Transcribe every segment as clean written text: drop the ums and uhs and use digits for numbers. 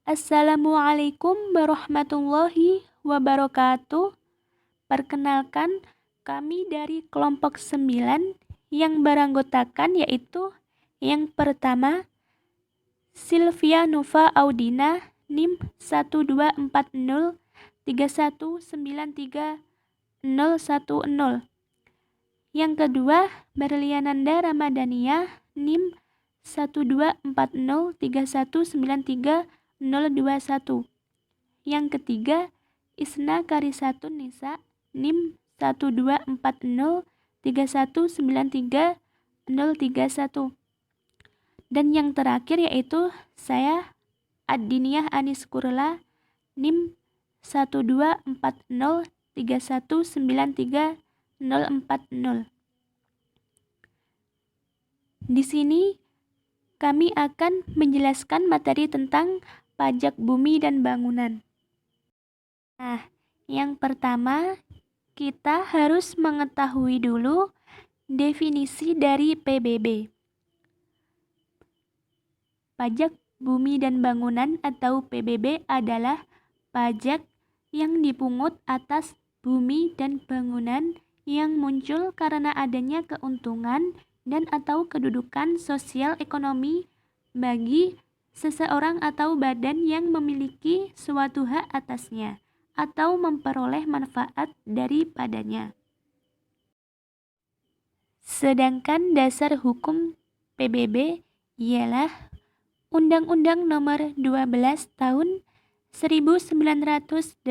Assalamualaikum warahmatullahi wabarakatuh. Perkenalkan, kami dari kelompok 9 yang beranggotakan yaitu yang pertama, Sylvia Nova Audina, NIM 12403193010. Yang kedua, Berliananda Ramadhania, NIM 12403193021. Yang ketiga, Isna Karisatun Nisa, NIM 12403193031. Dan yang terakhir yaitu saya Adiniyah Anis Kurla, NIM 12403193040. Di sini kami akan menjelaskan materi tentang pajak bumi dan bangunan. Nah, yang pertama kita harus mengetahui dulu definisi dari PBB. Pajak bumi dan bangunan atau PBB adalah pajak yang dipungut atas bumi dan bangunan yang muncul karena adanya keuntungan dan atau kedudukan sosial ekonomi bagi seseorang atau badan yang memiliki suatu hak atasnya atau memperoleh manfaat daripadanya. Sedangkan dasar hukum PBB ialah Undang-Undang Nomor 12 Tahun 1985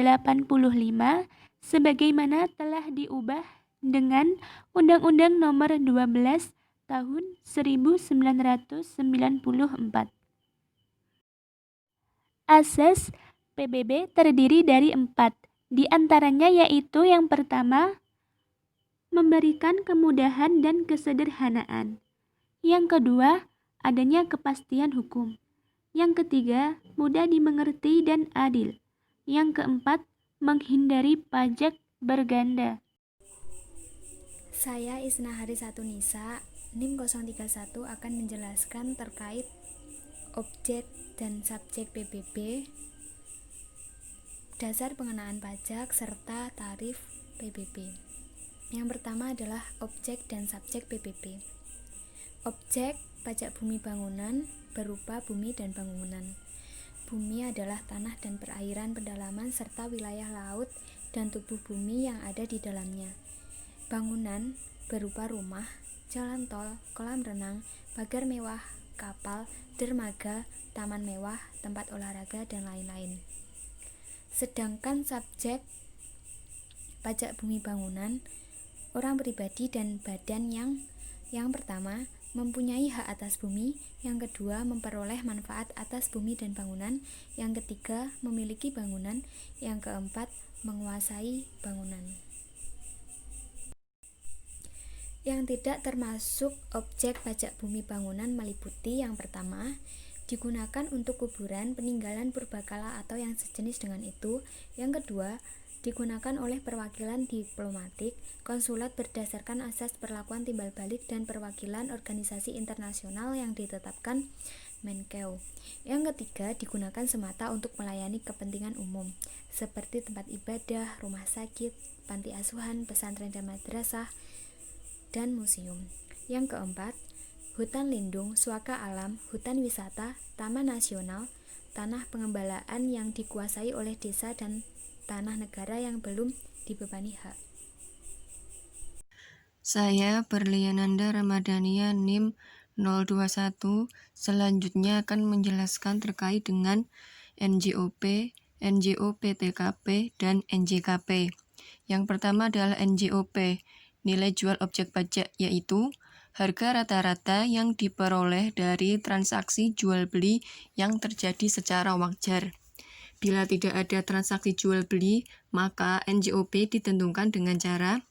sebagaimana telah diubah dengan Undang-Undang Nomor 12 Tahun 1994. Asas PBB terdiri dari 4, di antaranya yaitu yang pertama, memberikan kemudahan dan kesederhanaan. Yang kedua, adanya kepastian hukum. Yang ketiga, mudah dimengerti dan adil. Yang keempat, menghindari pajak berganda. Saya Isna Harisatun Nisa, NIM 031 akan menjelaskan terkait objek dan subjek PBB, dasar pengenaan pajak, serta tarif PBB. Yang pertama adalah objek dan subjek PBB. Objek pajak bumi bangunan berupa bumi dan bangunan. Bumi adalah tanah dan perairan pendalaman serta wilayah laut dan tubuh bumi yang ada di dalamnya. Bangunan berupa rumah, jalan tol, kolam renang, pagar mewah, kapal, dermaga, taman mewah, tempat olahraga, dan lain-lain. Sedangkan subjek pajak bumi bangunan, orang pribadi dan badan yang pertama mempunyai hak atas bumi, yang kedua memperoleh manfaat atas bumi dan bangunan, yang ketiga memiliki bangunan, yang keempat menguasai bangunan. Yang tidak termasuk objek pajak bumi bangunan meliputi yang pertama, digunakan untuk kuburan, peninggalan purbakala atau yang sejenis dengan itu. Yang kedua, digunakan oleh perwakilan diplomatik, konsulat berdasarkan asas perlakuan timbal balik dan perwakilan organisasi internasional yang ditetapkan Menkeu. Yang ketiga, digunakan semata untuk melayani kepentingan umum, seperti tempat ibadah, rumah sakit, panti asuhan, pesantren dan madrasah, dan museum. Yang keempat, hutan lindung, suaka alam, hutan wisata, taman nasional, tanah pengembalaan yang dikuasai oleh desa dan tanah negara yang belum dibebani hak. Saya Berliananda Ramadhania, NIM 021, selanjutnya akan menjelaskan terkait dengan NJOP, NJOP-TKP, dan NJKP. Yang pertama adalah NJOP, nilai jual objek pajak, yaitu harga rata-rata yang diperoleh dari transaksi jual beli yang terjadi secara wajar. Bila tidak ada transaksi jual beli, maka NJOP ditentukan dengan cara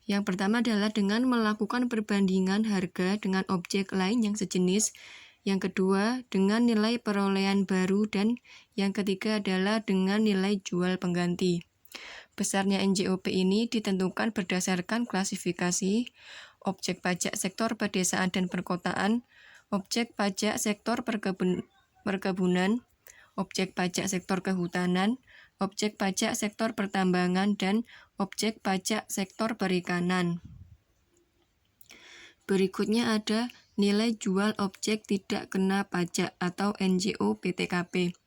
yang pertama adalah dengan melakukan perbandingan harga dengan objek lain yang sejenis. Yang kedua, dengan nilai perolehan baru. Dan yang ketiga adalah dengan nilai jual pengganti. Besarnya NJOP ini ditentukan berdasarkan klasifikasi objek pajak sektor pedesaan dan perkotaan, objek pajak sektor perkebunan, objek pajak sektor kehutanan, objek pajak sektor pertambangan, dan objek pajak sektor perikanan. Berikutnya ada nilai jual objek tidak kena pajak atau NJO PTKP.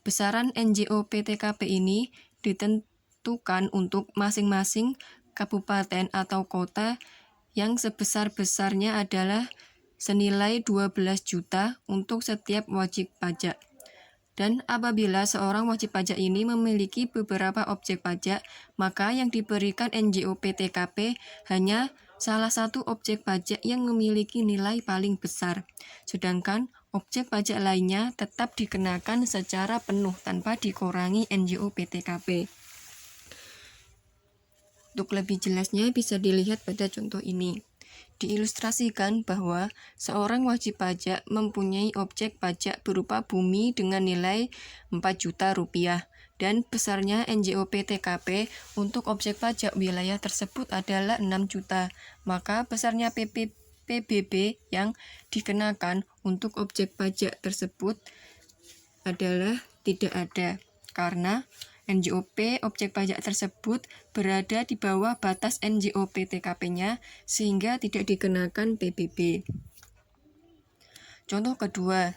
Besaran NJO PTKP ini ditentukan untuk masing-masing kabupaten atau kota yang sebesar-besarnya adalah senilai 12 juta untuk setiap wajib pajak. Dan apabila seorang wajib pajak ini memiliki beberapa objek pajak, maka yang diberikan NJO PTKP hanya salah satu objek pajak yang memiliki nilai paling besar. Sedangkan objek pajak lainnya tetap dikenakan secara penuh tanpa dikurangi NJO PTKP. Untuk lebih jelasnya bisa dilihat pada contoh ini. Diilustrasikan bahwa seorang wajib pajak mempunyai objek pajak berupa bumi dengan nilai 4 juta rupiah dan besarnya NJO PTKP untuk objek pajak wilayah tersebut adalah 6 juta. Maka besarnya PBB yang dikenakan untuk objek pajak tersebut adalah tidak ada karena NJOP objek pajak tersebut berada di bawah batas NJO PTKP-nya sehingga tidak dikenakan PBB. Contoh kedua,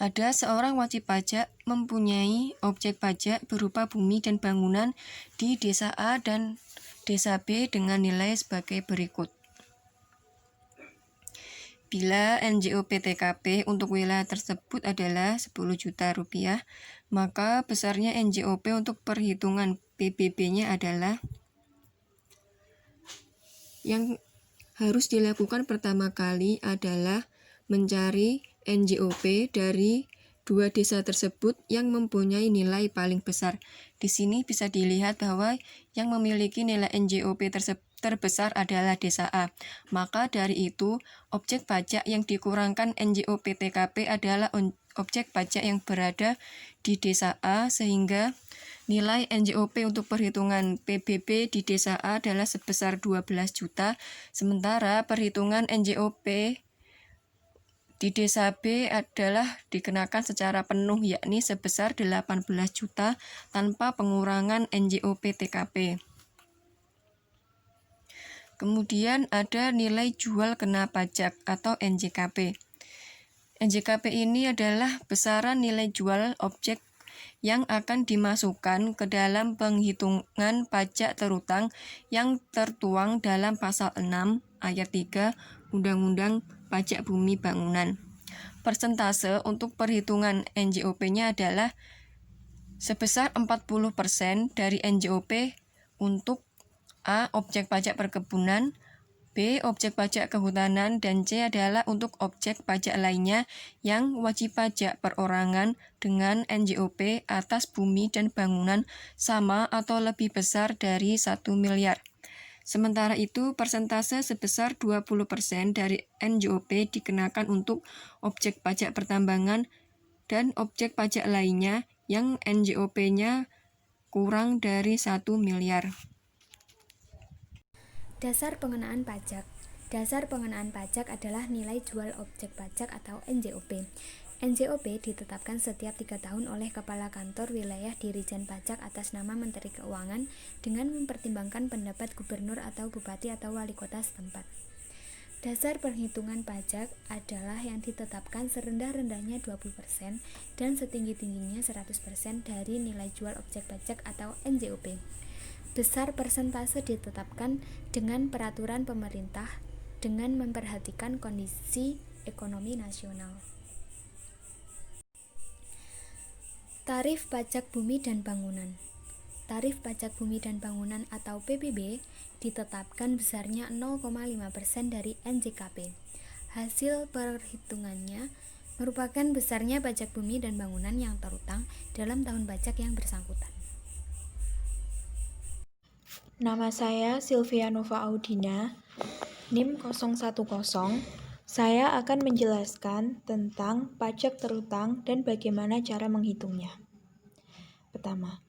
ada seorang wajib pajak mempunyai objek pajak berupa bumi dan bangunan di desa A dan desa B dengan nilai sebagai berikut. Bila NJO PTKP untuk wilayah tersebut adalah 10 juta rupiah, maka besarnya NJOP untuk perhitungan PBB-nya adalah yang harus dilakukan pertama kali adalah mencari NJOP dari dua desa tersebut yang mempunyai nilai paling besar. Di sini bisa dilihat bahwa yang memiliki nilai NJOP terbesar adalah desa A. Maka dari itu, objek pajak yang dikurangkan NJO PTKP adalah objek pajak yang berada di desa A sehingga nilai NJOP untuk perhitungan PBB di desa A adalah sebesar 12 juta, sementara perhitungan NJOP di desa B adalah dikenakan secara penuh yakni sebesar 18 juta tanpa pengurangan NJO PTKP. Kemudian ada nilai jual kena pajak atau NJKP. NJKP ini adalah besaran nilai jual objek yang akan dimasukkan ke dalam penghitungan pajak terutang yang tertuang dalam pasal 6 ayat 3 Undang-Undang Pajak Bumi Bangunan. Persentase untuk perhitungan NJOP-nya adalah sebesar 40% dari NJOP untuk A. Objek pajak perkebunan, B. Objek pajak kehutanan, dan C adalah untuk objek pajak lainnya yang wajib pajak perorangan dengan NJOP atas bumi dan bangunan sama atau lebih besar dari 1 miliar. Sementara itu, persentase sebesar 20% dari NJOP dikenakan untuk objek pajak pertambangan dan objek pajak lainnya yang NJOP-nya kurang dari 1 miliar. Dasar pengenaan pajak. Dasar pengenaan pajak adalah nilai jual objek pajak atau NJOP. NJOP ditetapkan setiap 3 tahun oleh Kepala Kantor Wilayah Dirijen Pajak atas nama Menteri Keuangan dengan mempertimbangkan pendapat gubernur atau bupati atau wali kota setempat. Dasar perhitungan pajak adalah yang ditetapkan serendah-rendahnya 20% dan setinggi-tingginya 100% dari nilai jual objek pajak atau NJOP. Besar persentase ditetapkan dengan peraturan pemerintah dengan memperhatikan kondisi ekonomi nasional. Tarif pajak bumi dan bangunan. Tarif pajak bumi dan bangunan atau PBB ditetapkan besarnya 0,5% dari NJKP. Hasil perhitungannya merupakan besarnya pajak bumi dan bangunan yang terutang dalam tahun pajak yang bersangkutan. Nama saya Sylvia Nova Audina, NIM 010. Saya akan menjelaskan tentang pajak terutang dan bagaimana cara menghitungnya. Pertama,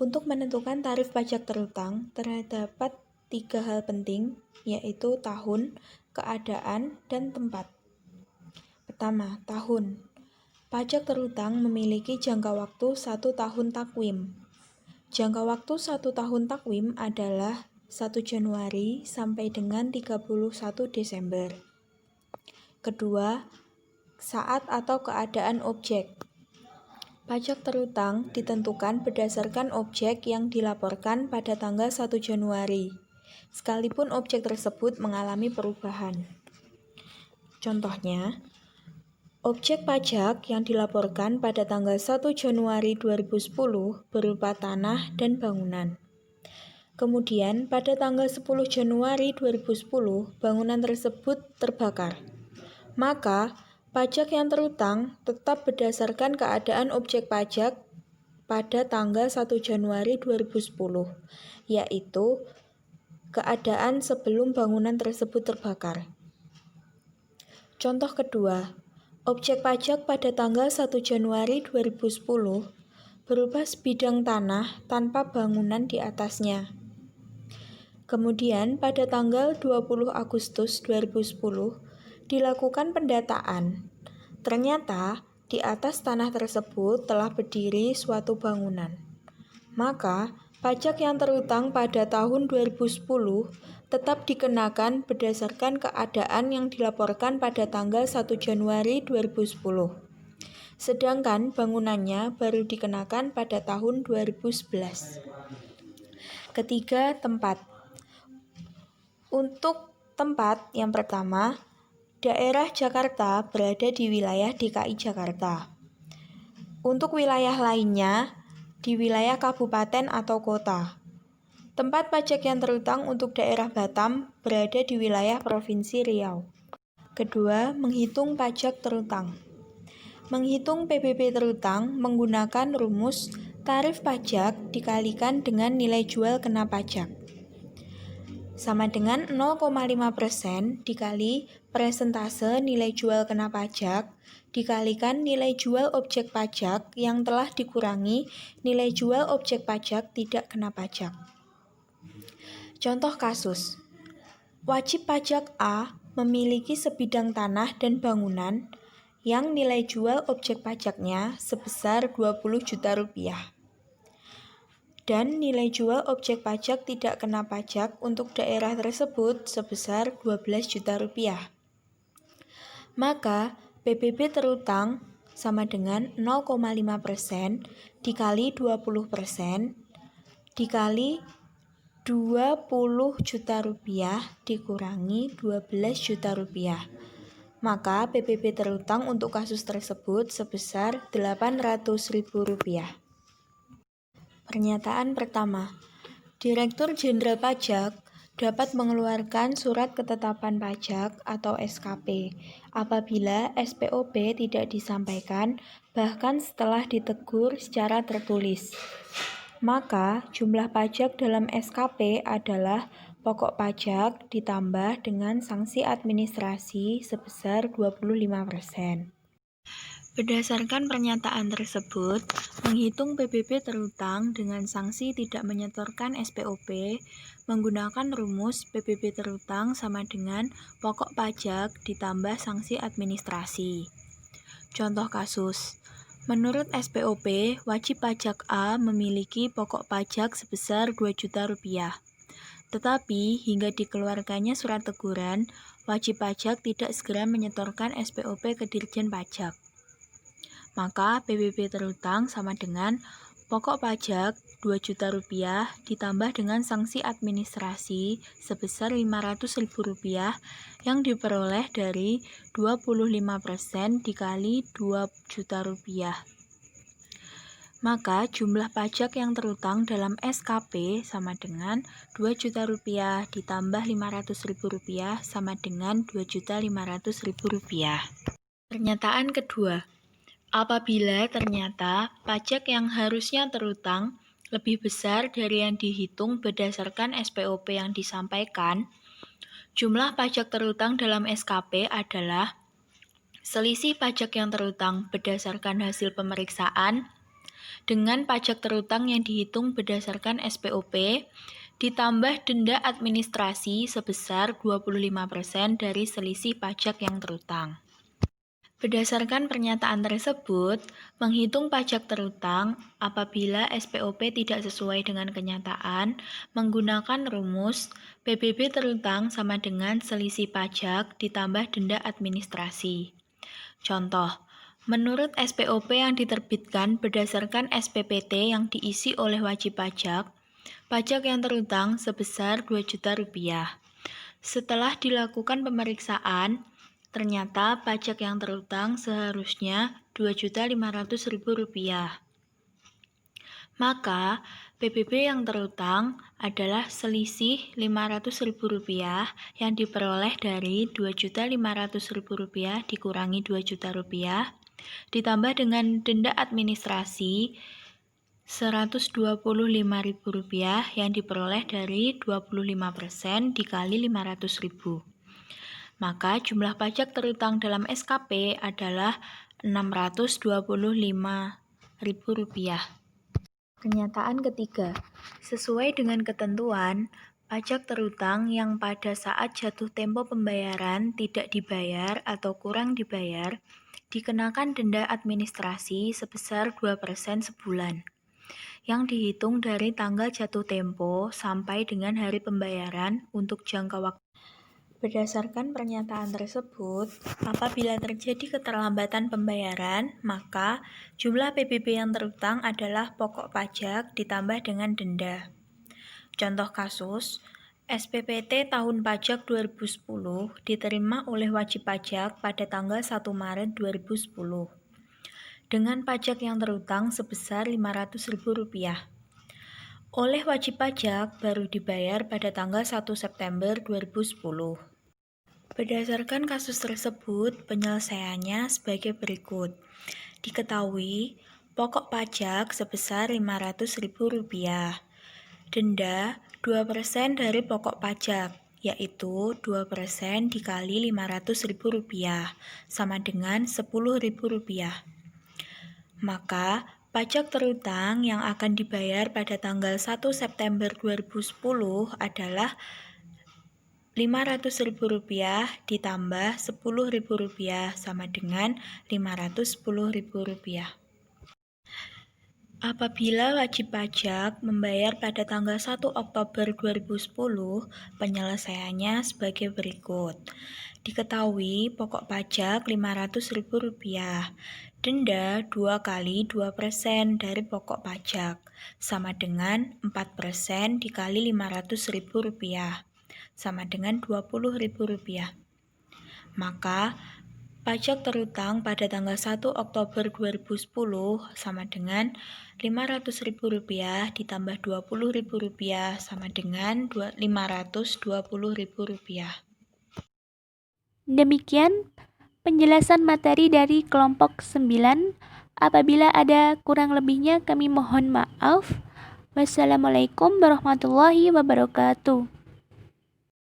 untuk menentukan tarif pajak terutang terdapat 3 hal penting, yaitu tahun, keadaan, dan tempat. Pertama, tahun. Pajak terutang memiliki jangka waktu 1 tahun takwim. Jangka waktu 1 tahun takwim adalah 1 Januari sampai dengan 31 Desember. Kedua, saat atau keadaan objek. Pajak terutang ditentukan berdasarkan objek yang dilaporkan pada tanggal 1 Januari, sekalipun objek tersebut mengalami perubahan. Contohnya, objek pajak yang dilaporkan pada tanggal 1 Januari 2010 berupa tanah dan bangunan. Kemudian, pada tanggal 10 Januari 2010, bangunan tersebut terbakar. Maka, pajak yang terutang tetap berdasarkan keadaan objek pajak pada tanggal 1 Januari 2010, yaitu keadaan sebelum bangunan tersebut terbakar. Contoh kedua, objek pajak pada tanggal 1 Januari 2010 berupa sebidang tanah tanpa bangunan di atasnya. Kemudian, pada tanggal 20 Agustus 2010, dilakukan pendataan. Ternyata, di atas tanah tersebut telah berdiri suatu bangunan. Maka, pajak yang terutang pada tahun 2010 tetap dikenakan berdasarkan keadaan yang dilaporkan pada tanggal 1 Januari 2010. Sedangkan bangunannya baru dikenakan pada tahun 2011. Ketiga, tempat. Untuk tempat yang pertama, daerah Jakarta berada di wilayah DKI Jakarta. Untuk wilayah lainnya, di wilayah kabupaten atau kota. Tempat pajak yang terutang untuk daerah Batam berada di wilayah Provinsi Riau. Kedua, menghitung pajak terutang. Menghitung PBB terutang menggunakan rumus tarif pajak dikalikan dengan nilai jual kena pajak. Sama dengan 0,5% dikali persentase nilai jual kena pajak dikalikan nilai jual objek pajak yang telah dikurangi nilai jual objek pajak tidak kena pajak. Contoh kasus, wajib pajak A memiliki sebidang tanah dan bangunan yang nilai jual objek pajaknya sebesar 20 juta rupiah. Dan nilai jual objek pajak tidak kena pajak untuk daerah tersebut sebesar 12 juta rupiah. Maka, PBB terutang sama dengan 0,5% dikali 20% dikali 20 juta rupiah dikurangi 12 juta rupiah. Maka, PBB terutang untuk kasus tersebut sebesar Rp800.000. Pernyataan pertama, Direktur Jenderal Pajak dapat mengeluarkan surat ketetapan pajak atau SKP apabila SPOP tidak disampaikan bahkan setelah ditegur secara tertulis. Maka jumlah pajak dalam SKP adalah pokok pajak ditambah dengan sanksi administrasi sebesar 25%. Berdasarkan pernyataan tersebut, menghitung PBB terutang dengan sanksi tidak menyetorkan SPOP menggunakan rumus PBB terutang sama dengan pokok pajak ditambah sanksi administrasi. Contoh kasus, menurut SPOP, wajib pajak A memiliki pokok pajak sebesar 2 juta rupiah. Tetapi, hingga dikeluarkannya surat teguran, wajib pajak tidak segera menyetorkan SPOP ke Dirjen Pajak. Maka PBB terutang sama dengan pokok pajak 2 juta rupiah ditambah dengan sanksi administrasi sebesar Rp500.000 yang diperoleh dari 25% dikali 2 juta rupiah. Maka jumlah pajak yang terutang dalam SKP sama dengan 2 juta rupiah ditambah Rp500.000 sama dengan Rp2.500.000. Pernyataan kedua. Apabila ternyata pajak yang harusnya terutang lebih besar dari yang dihitung berdasarkan SPOP yang disampaikan, jumlah pajak terutang dalam SKP adalah selisih pajak yang terutang berdasarkan hasil pemeriksaan dengan pajak terutang yang dihitung berdasarkan SPOP ditambah denda administrasi sebesar 25% dari selisih pajak yang terutang. Berdasarkan pernyataan tersebut, menghitung pajak terutang apabila SPOP tidak sesuai dengan kenyataan menggunakan rumus PBB terutang sama dengan selisih pajak ditambah denda administrasi. Contoh, menurut SPOP yang diterbitkan berdasarkan SPPT yang diisi oleh wajib pajak, pajak yang terutang sebesar Rp2.000.000. Setelah dilakukan pemeriksaan, ternyata pajak yang terutang seharusnya Rp2.500.000. Maka, PBB yang terutang adalah selisih Rp500.000 yang diperoleh dari Rp2.500.000 dikurangi Rp2.000.000 ditambah dengan denda administrasi Rp125.000 yang diperoleh dari 25% dikali Rp500.000. Maka jumlah pajak terutang dalam SKP adalah Rp625.000. Pernyataan ketiga, sesuai dengan ketentuan, pajak terutang yang pada saat jatuh tempo pembayaran tidak dibayar atau kurang dibayar, dikenakan denda administrasi sebesar 2% sebulan, yang dihitung dari tanggal jatuh tempo sampai dengan hari pembayaran untuk jangka waktu. Berdasarkan pernyataan tersebut, apabila terjadi keterlambatan pembayaran, maka jumlah PBB yang terutang adalah pokok pajak ditambah dengan denda. Contoh kasus, SPPT tahun pajak 2010 diterima oleh wajib pajak pada tanggal 1 Maret 2010 dengan pajak yang terutang sebesar Rp500.000. Oleh wajib pajak baru dibayar pada tanggal 1 September 2010. Berdasarkan kasus tersebut, penyelesaiannya sebagai berikut. Diketahui, pokok pajak sebesar Rp500.000. Denda 2% dari pokok pajak, yaitu 2% dikali Rp500.000, sama dengan Rp10.000. Maka, pajak terutang yang akan dibayar pada tanggal 1 September 2010 adalah Rp500.000 ditambah Rp10.000 sama dengan Rp510.000. Apabila wajib pajak membayar pada tanggal 1 Oktober 2010, penyelesaiannya sebagai berikut. Diketahui pokok pajak Rp500.000, denda 2 kali 2% dari pokok pajak, sama dengan 4% dikali Rp500.000. Sama dengan Rp20.000. Maka, pajak terutang pada tanggal 1 Oktober 2010 sama dengan Rp500.000 ditambah Rp20.000 sama dengan Rp520.000. Demikian penjelasan materi dari kelompok 9. Apabila ada kurang lebihnya kami mohon maaf. Wassalamualaikum warahmatullahi wabarakatuh.